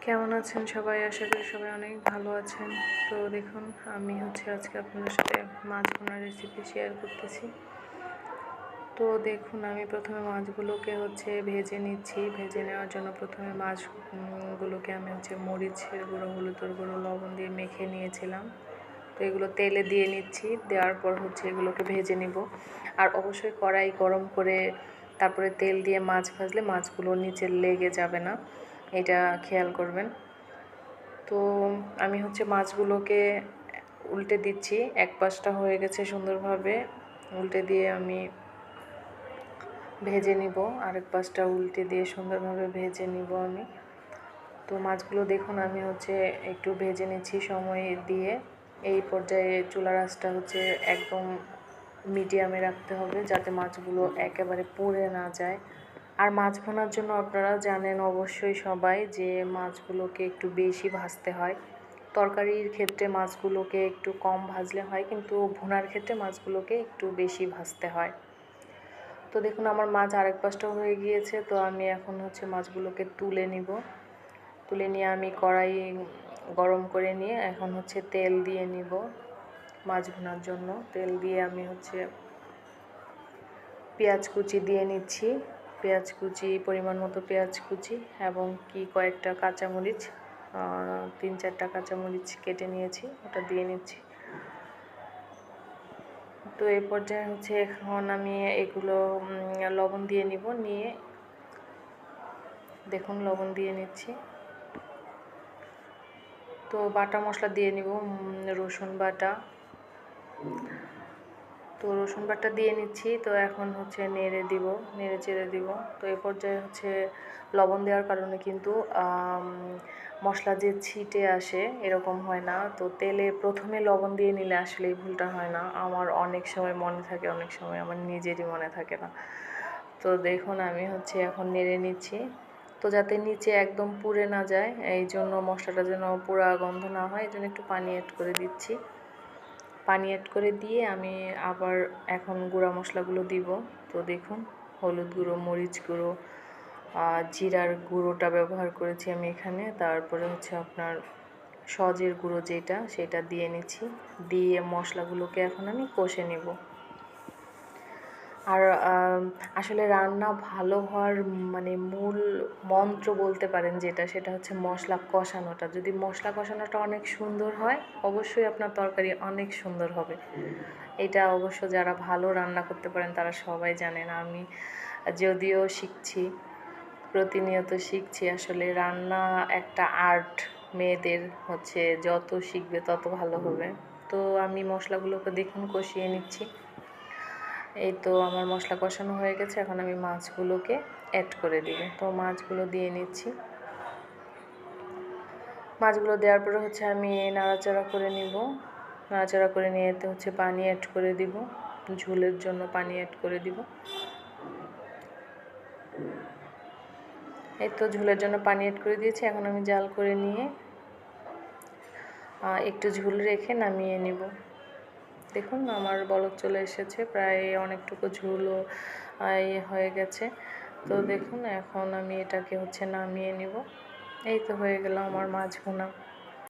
কেমন আছেন সবাই? আশা করি সবাই অনেক ভালো আছেন। তো দেখুন, আমি আজকে আপনাদের সাথে মাছ ভুনার রেসিপি শেয়ার করতেছি। তো দেখুন, আমি প্রথমে মাছগুলোকে ভেজে নিচ্ছি। ভেজে নেওয়ার জন্য প্রথমে মাছগুলোকে আমি মরিচের গুঁড়ো, হলুদের গুঁড়ো, লবণ দিয়ে মেখে নিয়েছিলাম। তো এগুলো তেলে দিয়ে নিচ্ছি। দেওয়ার পর এগুলোকে ভেজে নিব। আর অবশ্যই কড়াই গরম করে তারপরে তেল দিয়ে মাছ ভাজলে মাছগুলো নিচে লেগে যাবে না, এটা খেয়াল করবেন। তো আমি মাছগুলোকে উল্টে দিচ্ছি। এক পাশটা হয়ে গেছে সুন্দরভাবে, উল্টে দিয়ে আমি ভেজে নিব। আরেক পাশটা উল্টে দিয়ে সুন্দরভাবে ভেজে নিব আমি। তো মাছগুলো দেখুন, আমি একটু ভেজে নিচ্ছি সময় দিয়ে। এই পর্যায়ে চুলার আঁচটা একদম মিডিয়ামে রাখতে হবে, যাতে মাছগুলো একেবারে পুড়ে না যায়। আর মাছ ভুনার জন্য আপনারা জানেন অবশ্যই সবাই যে মাছগুলোকে একটু বেশি ভাজতে হয়। তরকারির ক্ষেত্রে মাছগুলোকে একটু কম ভাজলে হয়, কিন্তু ভুনার ক্ষেত্রে মাছগুলোকে একটু বেশি ভাজতে হয়। তো দেখুন, আমার মাছ আরেক পাশটাও হয়ে গিয়েছে। তো আমি এখন মাছগুলোকে তুলে নিব। তুলে নিয়ে আমি কড়াই গরম করে নিয়ে এখন তেল দিয়ে নিব মাছ ভুনার জন্য। তেল দিয়ে আমি পেঁয়াজ কুচি দিয়ে নিচ্ছি। পেঁয়াজ কুচি, পরিমাণ মতো পেঁয়াজ কুচি এবং কয়েকটা কাঁচামরিচ, 3-4টা কাঁচামরিচ কেটে নিয়েছি, ওটা দিয়ে নিচ্ছি। তো এই পর্যায়ে এখন আমি এগুলো লবণ দিয়ে নিব। নিয়ে দেখুন, লবণ দিয়ে নিচ্ছি। তো বাটা মশলা দিয়ে নিব, রসুন বাটা। তো রসুন বাটা দিয়ে নিচ্ছি। তো এখন নেড়ে চেড়ে দিব। তো এই পর্যায়ে লবণ দেওয়ার কারণে কিন্তু মশলা যে ছিটে আসে এরকম হয় না। তো তেলে প্রথমে লবণ দিয়ে নিলে আসলে এই ভুলটা হয় না। আমার অনেক সময় মনে থাকে, অনেক সময় আমার নিজেরই মনে থাকে না। তো দেখুন, আমি এখন নেড়ে নিচ্ছি। তো যাতে নিচে একদম পুড়ে না যায়, এই জন্য মশলাটা যেন পুরা গন্ধ না হয়, এই জন্য একটু পানি অ্যাড করে দিচ্ছি। পানি অ্যাড করে দিয়ে আমি আবার এখন গুঁড়া মশলাগুলো দিব। তো দেখুন, হলুদ গুঁড়ো, মরিচ গুঁড়ো, জিরার গুঁড়োটা ব্যবহার করেছি আমি এখানে। তারপরে আপনার সজের গুঁড়ো যেটা, সেটা দিয়ে নিচ্ছি। দিয়ে মশলাগুলোকে এখন আমি কষে নেব। আর আসলে রান্না ভালো হওয়ার মূল মন্ত্র বলতে পারেন যেটা, সেটা মশলা কষানোটা। যদি মশলা কষানোটা অনেক সুন্দর হয়, অবশ্যই আপনার তরকারি অনেক সুন্দর হবে। এটা অবশ্য যারা ভালো রান্না করতে পারেন তারা সবাই জানেন। আমি যদিও শিখছি, প্রতিনিয়ত শিখছি। আসলে রান্না একটা আর্ট, মেয়েদের যত শিখবে তত ভালো হবে। তো আমি মশলাগুলোকে দেখুন কষিয়ে নিচ্ছি। এই তো আমার মশলা কষানো হয়ে গেছে। এখন আমি মাছগুলোকে অ্যাড করে দিব। তো মাছগুলো দিয়ে নিচ্ছি। মাছগুলো দেওয়ার পরে আমি নাড়াচাড়া করে নিব। নাড়াচাড়া করে নিয়ে এতে পানি অ্যাড করে দিব। ঝোলের জন্য পানি অ্যাড করে দিব। এই তো ঝোলের জন্য পানি অ্যাড করে দিয়েছি। এখন আমি জাল করে নিয়ে একটু ঝোল রেখে নামিয়ে নিব। দেখুন, আমার বলক চলে এসেছে, প্রায় অনেকটুকু ঝোলও হয়ে গেছে। তো দেখুন, এখন আমি এটাকে নামিয়ে নিব। এই তো হয়ে গেল আমার মাছ ভুনা।